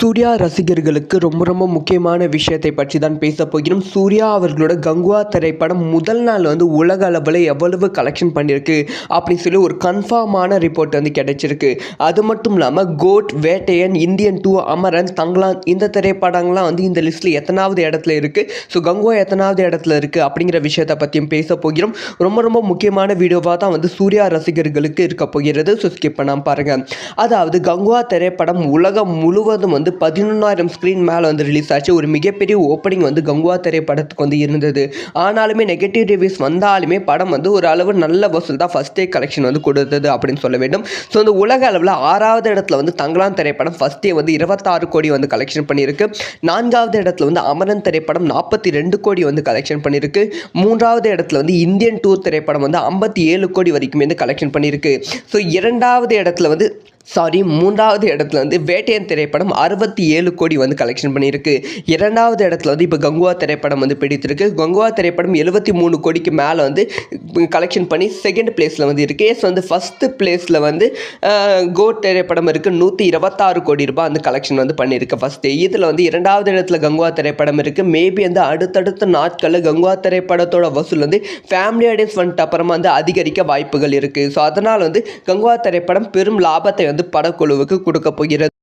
சூர்யா ரசிகர்களுக்கு ரொம்ப முக்கியமான விஷயத்தை பற்றி தான் பேச போகிறோம். சூர்யா அவர்களோட கங்குவா திரைப்படம் முதல் நாள் உலக அளவில் எவ்வளவு கலெக்ஷன் பண்ணியிருக்கு அப்படின்னு சொல்லி ஒரு கன்ஃபார்மான ரிப்போர்ட் கிடைச்சிருக்கு. அது மட்டும் இல்லாமல் கோட், வேட்டையன், இந்தியன் 2, அமரன், தங்கலான் இந்த திரைப்படங்கள்லாம் இந்த லிஸ்ட்டில் எத்தனாவது இடத்துல இருக்குது, ஸோ கங்குவா எத்தனாவது இடத்துல இருக்குது அப்படிங்கிற விஷயத்தை பற்றியும் பேச போகிறோம். ரொம்ப முக்கியமான வீடியோவாக தான் சூர்யா ரசிகர்களுக்கு இருக்க போகிறது. ஸோ ஸ்கிப் பண்ணாமல் பாருங்கள். அதாவது கங்குவா திரைப்படம் உலகம் முழுவதும் 11,000 ஸ்க்ரீன் மேலே ரிலீஸ் ஆச்சு. ஒரு மிகப்பெரிய ஓப்பனிங் கங்குவா திரைப்படத்துக்கு இருந்தது. ஆனாலுமே நெகட்டிவ் ரிவ்யூஸ் வந்தாலுமே படம் ஒரு அளவு நல்ல வசூல் தான் ஃபர்ஸ்ட் டே கலெக்ஷன் கொடுத்தது அப்படின்னு சொல்ல வேண்டும். ஸோ இந்த உலக அளவில் 6வது இடத்துல தங்கலான் திரைப்படம் ஃபர்ஸ்ட் டே 26 கோடி கலெக்ஷன் பண்ணியிருக்கு. 4வது இடத்துல அமரன் திரைப்படம் 42 கோடி கலெக்ஷன் பண்ணியிருக்கு. 3வது இடத்துல இந்தியன் 2 திரைப்படம் 57 கோடி வரைக்கும் கலெக்ஷன் பண்ணியிருக்கு. ஸோ 2வது இடத்துல மூன்றாவது இடத்துல வேட்டையன் திரைப்படம் 67 கோடி கலெக்ஷன் பண்ணியிருக்கு. 2வது இடத்துல இப்போ கங்குவா திரைப்படம் பிடித்திருக்கு. கங்குவா திரைப்படம் 73 கோடிக்கு மேலே கலெக்ஷன் பண்ணி செகண்ட் பிளேஸில் இருக்குது. எஸ் ஃபஸ்ட்டு பிளேஸில் கோட் திரைப்படம் இருக்குது. 126 கோடி ரூபாய் கலெக்ஷன் பண்ணியிருக்கு ஃபஸ்ட் டே. இதில் 2வது இடத்துல கங்குவா திரைப்படம் இருக்குது. மேபி அடுத்தடுத்த நாட்களில் கங்குவா திரைப்படத்தோட வசூல் ஃபேமிலி ஆடியன்ஸ் அப்புறமா அதிகரிக்க வாய்ப்புகள் இருக்குது. ஸோ அதனால் கங்குவா திரைப்படம் பெரும் லாபத்தை படக்குழுவுக்கு கொடுக்க போகிறது.